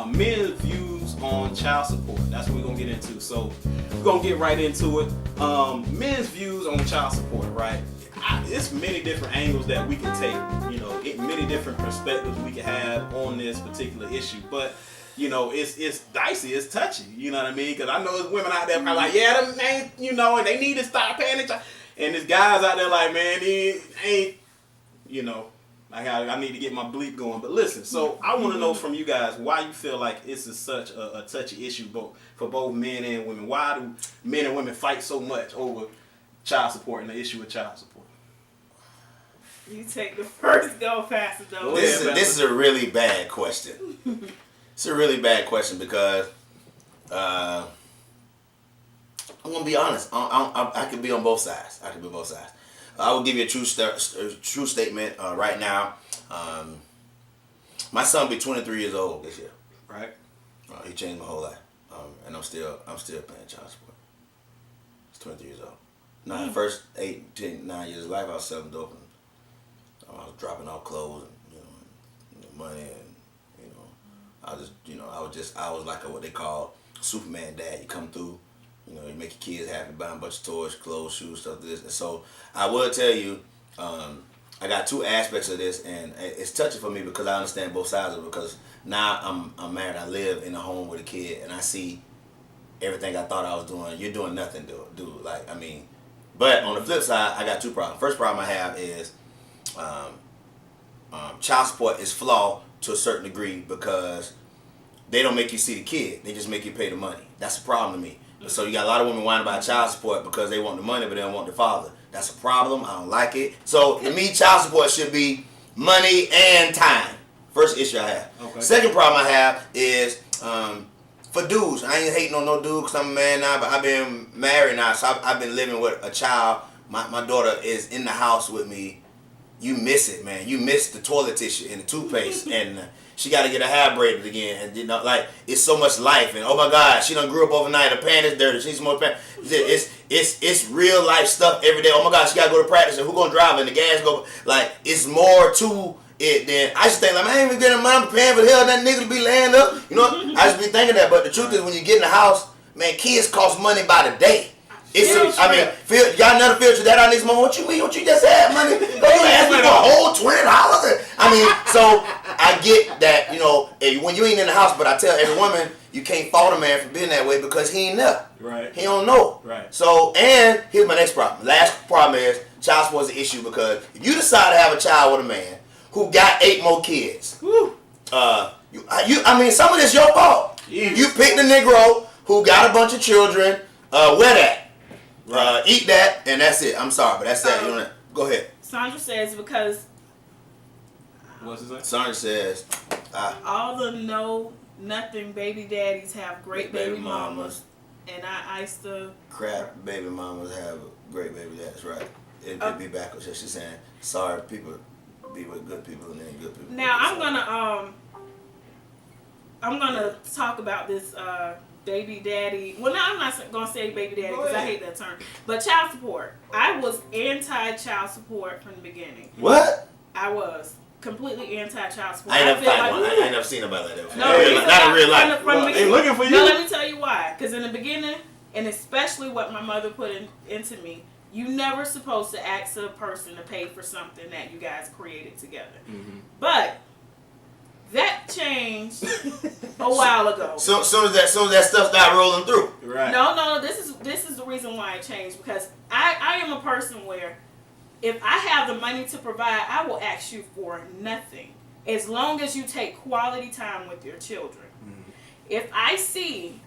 Men's views on child support. That's what we're gonna get into. So we're gonna get right into it. Men's views on child support, right? It's many different angles that we can take. You know, many different perspectives we can have on this particular issue. But you know, it's dicey, it's touchy. You know what I mean? Because I know there's women out there probably like, yeah, them ain't, you know, and they need to stop paying attention. And there's guys out there like, man, he ain't, you know. I need to get my bleep going. But listen, so I want to know from you guys why you feel like this is such a touchy issue for both men and women. Why do men and women fight so much over child support and the issue of child support? You take the first go, Pastor Doe. This is a really bad question. It's a really bad question because I'm going to be honest. I could be on both sides. I will give you a true statement right now. My son will be 23 years old this year. Right. He changed my whole life, and I'm still paying child support. He's 23 years old. Now, the first 8, 10, 9 years of life, I was selling dope, and I was dropping off clothes and money, and I was like what they call Superman dad. You come through. You know, you make your kids happy, buy a bunch of toys, clothes, shoes, stuff like this. And so I will tell you, I got two aspects of this, and it's touching for me because I understand both sides of it. Because now I'm married, I live in a home with a kid, and I see everything I thought I was doing. You're doing nothing, dude. Like, I mean, but on the flip side, I got two problems. First problem I have is child support is flawed to a certain degree because they don't make you see the kid. They just make you pay the money. That's a problem to me. So you got a lot of women whining about child support because they want the money, but they don't want the father. That's a problem. I don't like it. So to me, child support should be money and time. First issue I have. Okay. Second problem I have is for dudes. I ain't hating on no dude because I'm a man now, but I've been married now, so I've been living with a child. My daughter is in the house with me. You miss it, man. You miss the toilet tissue and the toothpaste, and she got to get her hair braided again, and you know, like it's so much life. And oh my God, she done grew up overnight. Her pants is dirty. She needs more pants. It's real life stuff every day. Oh my God, she got to go to practice, and who gonna drive? And the gas go like it's more to it than I just think like man, I ain't even getting money paying for the hell that nigga to be laying up. You know, I just be thinking that. But the truth is, when you get in the house, man, kids cost money by the day. Y'all never filter that out this moment. What you mean? What you just had money? Don't you ask me for a whole $20? I mean, so I get that, you know, when you ain't in the house, but I tell every woman, you can't fault a man for being that way because he ain't there. Right. He don't know. Right. So, and here's my next problem. Last problem is child support is an issue because if you decide to have a child with a man who got 8 more kids, I mean, some of this your fault. Jeez. You picked the Negro who got a bunch of children, wear that. Eat that, and that's it. I'm sorry, but that's that. You know, go ahead. Sandra says because. What's his name? Sandra says. All the nothing baby daddies have great baby mamas, and I used to. Crap baby mamas have great baby daddies, right? It'd be backwards. She's saying sorry people be with good people and then good people. Now I'm gonna talk about this. Baby daddy. Well, no, I'm not gonna say baby daddy because I hate that term. But child support. I was anti-child support from the beginning. What? I was completely anti-child support. I ain't never seen about that. No, not in real life. They looking for you. No, let me tell you why. Because in the beginning, and especially what my mother put into me, you never supposed to ask a person to pay for something that you guys created together. Mm-hmm. But that changed a while ago. So soon as that stuff started rolling through. Right. No. This is the reason why it changed because I am a person where if I have the money to provide, I will ask you for nothing as long as you take quality time with your children. Mm-hmm. If I see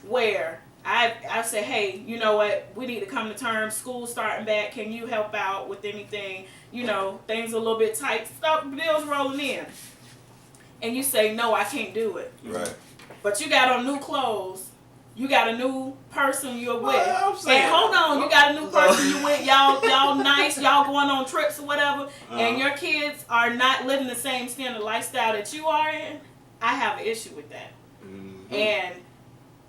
where I say, hey, you know what, we need to come to terms. School's starting back. Can you help out with anything? You know, things are a little bit tight. Bills rolling in. And you say, no, I can't do it. Right. But you got on new clothes. You got a new person you're with. And hold on, you got a new person you with. Y'all nice. Y'all going on trips or whatever. And your kids are not living the same standard lifestyle that you are in. I have an issue with that. Mm-hmm. And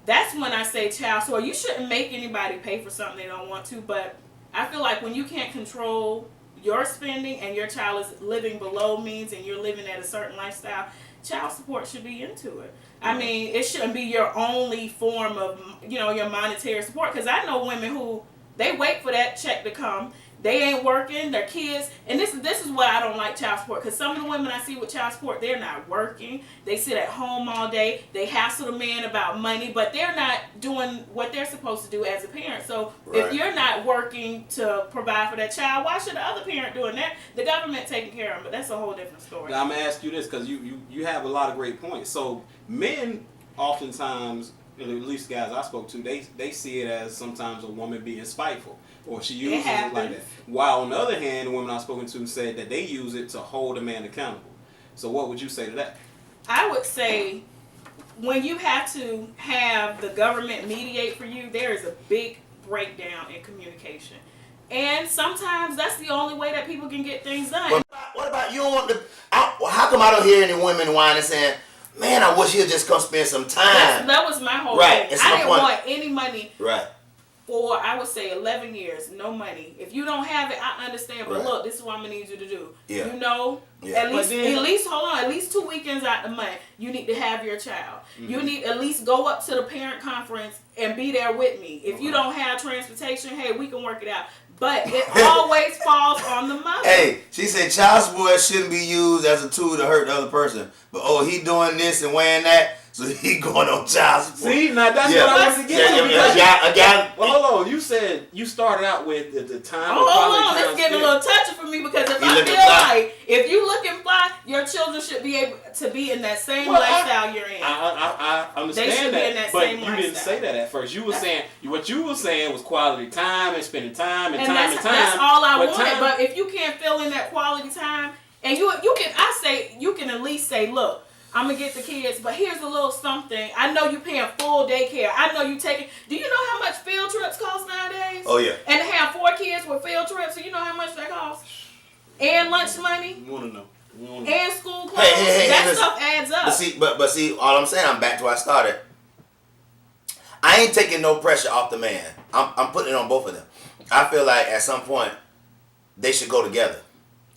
that's when I say child support. You shouldn't make anybody pay for something they don't want to. But I feel like when you can't control your spending and your child is living below means and you're living at a certain lifestyle, child support should be into it. I mean, it shouldn't be your only form of, your monetary support. Because I know women who, they wait for that check to come. They ain't working, their kids, and this is why I don't like child support. Because some of the women I see with child support, they're not working. They sit at home all day. They hassle the man about money, but they're not doing what they're supposed to do as a parent. So if you're not working to provide for that child, why should the other parent doing that? The government taking care of them, but that's a whole different story. Now, I'm gonna ask you this because you have a lot of great points. So men oftentimes, at least guys I spoke to, they see it as sometimes a woman being spiteful. Or she uses it like that. While on the other hand, the women I've spoken to said that they use it to hold a man accountable. So what would you say to that? I would say when you have to have the government mediate for you, there is a big breakdown in communication. And sometimes that's the only way that people can get things done. What about you don't want to... How come I don't hear any women whining saying, man, I wish he'd just come spend some time? That was my whole Right. thing. I didn't want any money. Right. For, I would say, 11 years, no money. If you don't have it, I understand. But look, this is what I'm going to need you to do. Yeah. At least 2 weekends out the month, you need to have your child. Mm-hmm. You need at least go up to the parent conference and be there with me. If you don't have transportation, hey, we can work it out. But it always falls on the mother. Hey, she said child support shouldn't be used as a tool to hurt the other person. But, he doing this and wearing that, so he going on child support. See, now that's what I wanted to get to. Well, hold on. You said you started out with the time. Hold on. This is getting a little touchy for me because if you looking fly, your children should be able to be in that same lifestyle you're in. I understand they should that, be in that but same you lifestyle. didn't say that at first. You were saying what you were saying was quality time and spending time and time that's, and time. That's all I wanted. But if you can't fill in that quality time, and you can at least say, look, I'm gonna get the kids, but here's a little something. I know you paying full daycare. I know you taking. Do you know how much field trips cost nowadays? Oh yeah. And to have 4 kids with field trips, so you know how much that costs. And lunch money. You wanna know? And school clothes. That stuff adds up. But see, all I'm saying, I'm back to where I started. I ain't taking no pressure off the man. I'm putting it on both of them. I feel like at some point they should go together.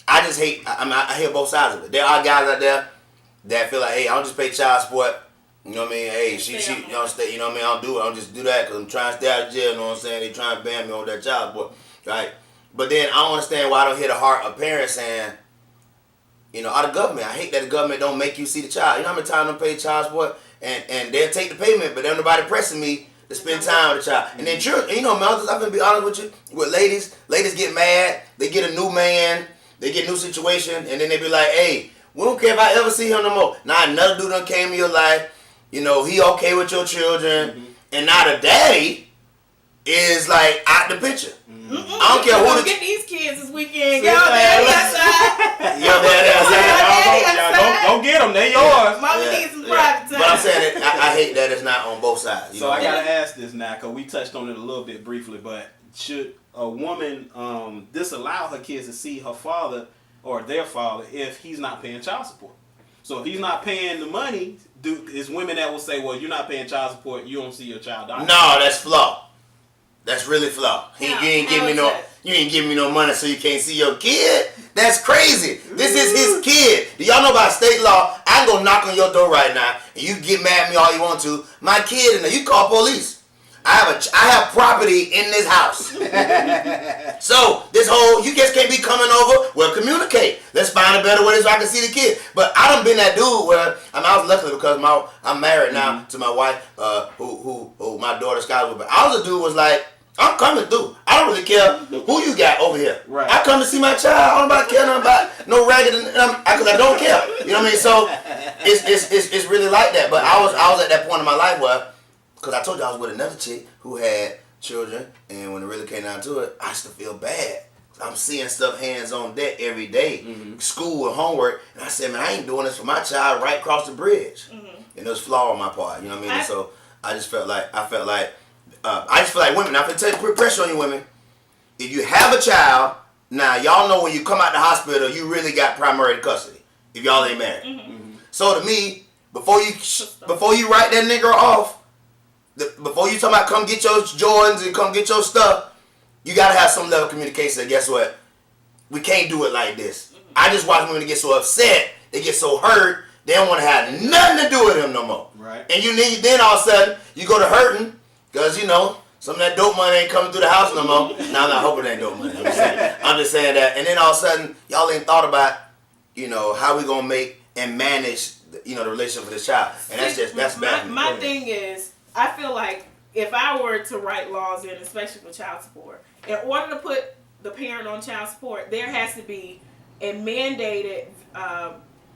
I just hate. I hear both sides of it. There are guys out there that feel like, hey, I don't just pay child support. You know what I mean? Hey, she don't stay. You know what I mean? I don't do it. I don't just do that because I'm trying to stay out of jail. You know what I'm saying? They trying to ban me on that child support, right? But then I don't understand why I don't hear the heart of parents saying, out of government. I hate that the government don't make you see the child. You know how many times I pay child support and they'll take the payment, but there's nobody pressing me to spend time with the child. And then mothers, I'm gonna be honest with you, with ladies get mad, they get a new man, they get a new situation, and then they be like, hey, we don't care if I ever see him no more. Now another dude done came in your life, he okay with your children, and now the daddy is like out the picture. I don't care who get these kids this weekend. Y'all daddy outside. Y'all daddy outside. Don't get them. They're yours. Mama needs some private time. But I'm saying I hate that it's not on both sides. So I gotta ask this now because we touched on it a little bit briefly. But should a woman disallow her kids to see her father or their father if he's not paying child support? So if he's not paying the money, there's women that will say, "Well, you're not paying child support. You don't see your child." No, that's flawed. That's really flawed. You ain't giving me no money so you can't see your kid. That's crazy. This is his kid. Do y'all know about state law? I can go knock on your door right now and you get mad at me all you want to. My kid in there, you call police. I have property in this house. So this whole you just can't be coming over. Well, communicate. Let's find a better way so I can see the kid. But I done been that dude where I was lucky because I'm married now to my wife, who my daughter Skylar. But I was a dude was like, I'm coming through. I don't really care who you got over here. Right. I come to see my child. I don't care nothing about no ragged, because I don't care. You know what I mean? So it's really like that. But I was at that point in my life where, because I told you I was with another chick who had children, and when it really came down to it, I used to feel bad. I'm seeing stuff hands on deck every day, school and homework, and I said, man, I ain't doing this for my child right across the bridge. And it was flaw on my part. You know what I mean? So I just felt like women. Now, if I tell you, put pressure on you women. If you have a child, now y'all know when you come out the hospital, you really got primary custody. If y'all ain't married. So to me, before you write that nigga off, before you talking about come get your Jordans and come get your stuff, you gotta have some level of communication. Guess what? we can't do it like this. I just watch women get so upset, they get so hurt, they don't want to have nothing to do with him no more. Right. And then all of a sudden, you go to hurting, because, some of that dope money ain't coming through the house no more. Now, I'm not hoping it ain't dope money. I'm just saying that. And then all of a sudden, y'all ain't thought about, how we going to make and manage, the relationship with this child. And that's bad. My thing is, I feel like if I were to write laws in, especially for child support, in order to put the parent on child support, there has to be a mandated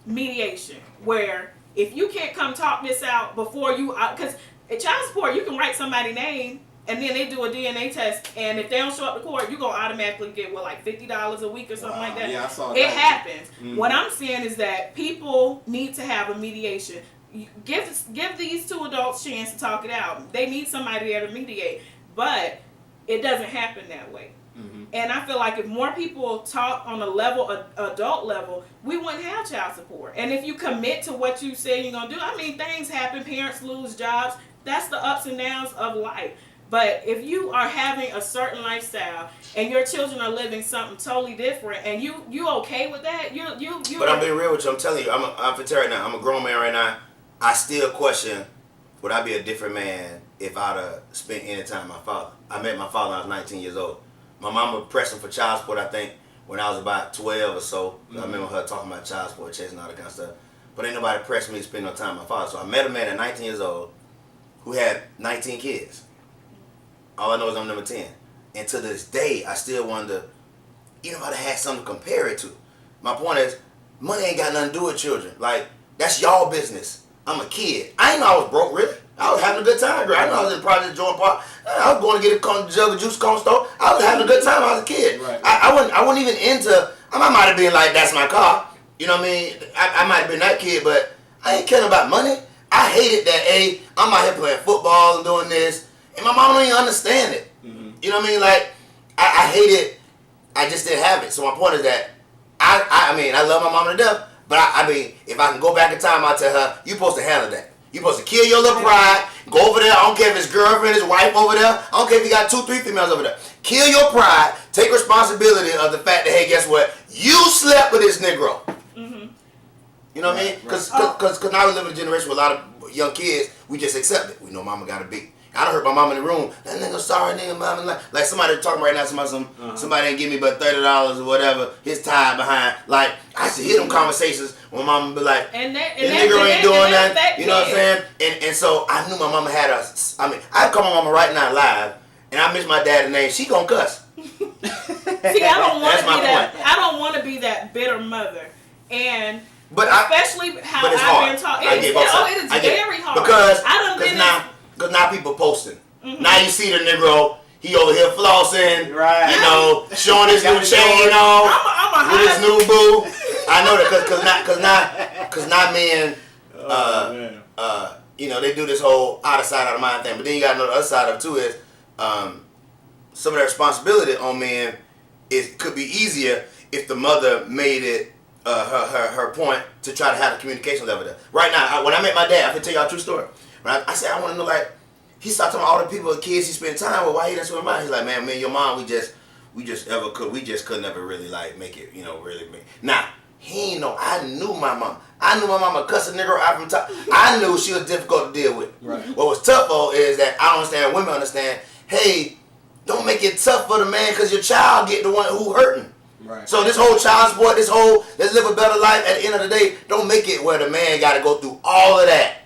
mediation where if you can't come talk this out before you, because in child support, you can write somebody's name and then they do a DNA test, and if they don't show up to court, you're going to automatically get, like $50 a week or something like that. Yeah, I saw that. It happens. Mm-hmm. What I'm saying is that people need to have a mediation. Give these two adults a chance to talk it out. They need somebody there to mediate, but it doesn't happen that way. Mm-hmm. And I feel like if more people talk on a adult level, we wouldn't have child support. And if you commit to what you say you're going to do, things happen. Parents lose jobs. That's the ups and downs of life. But if you are having a certain lifestyle and your children are living something totally different, and you okay with that, you. But I'm being real with you. I'm telling you, I'm for right now. I'm a grown man right now. I still question, would I be a different man if I'd have spent any time with my father? I met my father when I was 19 years old. My mama pressed him for child support, I think, when I was about 12 or so. Mm-hmm. I remember her talking about child support, chasing all that kind of stuff. But ain't nobody pressed me to spend no time with my father. So I met a man at 19 years old who had 19 kids. All I know is I'm number 10. And to this day, I still wonder, if I'd have had something to compare it to. My point is, money ain't got nothing to do with children. Like, that's y'all business. I'm a kid. I ain't know I was broke, really. I was having a good time, girl. I know I was in Project Joint Park. I was going to get a jug of juice cone store. I was having a good time. I was a kid. Right. I wasn't even into, I might have been like, that's my car. You know what I mean? I might have been that kid, but I ain't caring about money. I hated that, I'm out here playing football and doing this. And my mom don't even understand it. Mm-hmm. You know what I mean? Like, I hate it. I just didn't have it. So my point is that, I love my mom to death. But if I can go back in time, I'll tell her, you supposed to handle that. You supposed to kill your little pride. Go over there. I don't care if his girlfriend, his wife over there. I don't care if you got 2, 3 females over there. Kill your pride. Take responsibility of the fact that, hey, guess what? You slept with this Negro. Mm-hmm. You know what I mean? Because now we live in a generation with a lot of young kids. We just accept it. We know mama got to beat. I done heard my mom in the room. That nigga sorry, nigga, mama. Like somebody talking right now. Somebody ain't give me but $30 or whatever. His time behind. Like I should hear them conversations when mama be like, "This nigga ain't doing that." You know what I'm saying? And so I knew my mama had us. I call my mama right now live, and I miss my dad's name. She gonna cuss. See, I don't want to be that. I don't want to be that bitter mother, especially how I've been taught. It is very hard because now people posting. Mm-hmm. Now you see the Negro, he over here flossing, right? Showing his new chain on with his new boo. I know that because not men, they do this whole out of sight, out of mind thing. But then you got to know the other side of it too is some of the responsibility on men could be easier if the mother made it her point to try to have a communication level there. Right now, when I met my dad, I can tell y'all a true story. I said I want to know, like, he started talking about all the people, the kids he spent time with. Why he didn't spend mine? He's like, man, me and your mom, we just could never really like make it, really make. Now he ain't know. I knew my mom. I knew my mama cuss a nigga out from top. I knew she was difficult to deal with. Right. What was tough though is that I don't understand. Women understand. Hey, don't make it tough for the man because your child get the one who hurting. Right. So this whole child support, let's live a better life. At the end of the day, don't make it where the man got to go through all of that.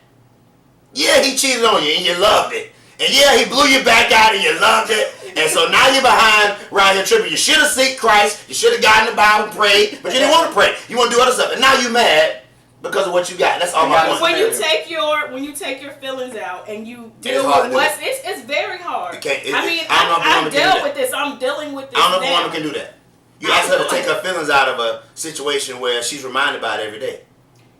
Yeah, he cheated on you and you loved it. And yeah, he blew you back out and you loved it. And so now you're behind around your tripping. You should have seeked Christ. You should have gotten the Bible and prayed. But you didn't want to pray. You want to do other stuff. And now you're mad because of what you got. That's all my point. When you take your feelings out and you deal with it's very hard. I've dealt with this. I'm dealing with this. I don't know if a woman can do that. You ask her to take her feelings out of a situation where she's reminded about it every day.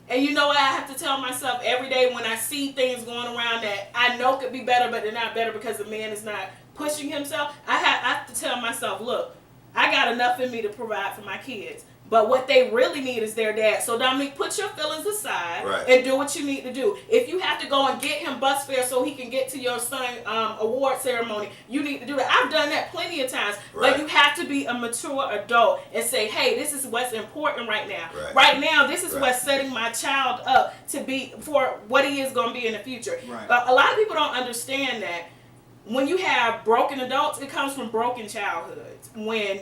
And you know what I have to tell myself every day when I see things going around that I know could be better, but they're not better because the man is not pushing himself. I have to tell myself, look, I got enough in me to provide for my kids. But what they really need is their dad. So Dominique, put your feelings aside and do what you need to do. If you have to go and get him bus fare so he can get to your son award ceremony, you need to do that. I've done that plenty of times. But you have to be a mature adult and say, hey, this is what's important right now. Right now, this is what's setting my child up to be for what he is going to be in the future. A lot of people don't understand that when you have broken adults, it comes from broken childhoods. When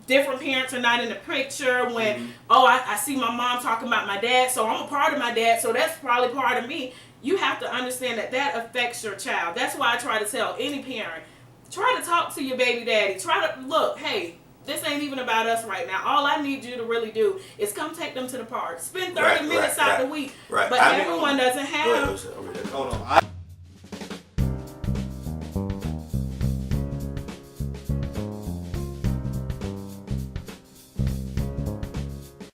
different parents are not in the picture, when, I see my mom talking about my dad, so I'm a part of my dad, so that's probably part of me. You have to understand that affects your child. That's why I try to tell any parent, try to talk to your baby daddy. Try to, look, hey, this ain't even about us right now. All I need you to really do is come take them to the park. Spend 30 minutes out the week. But everyone doesn't have. Hold on.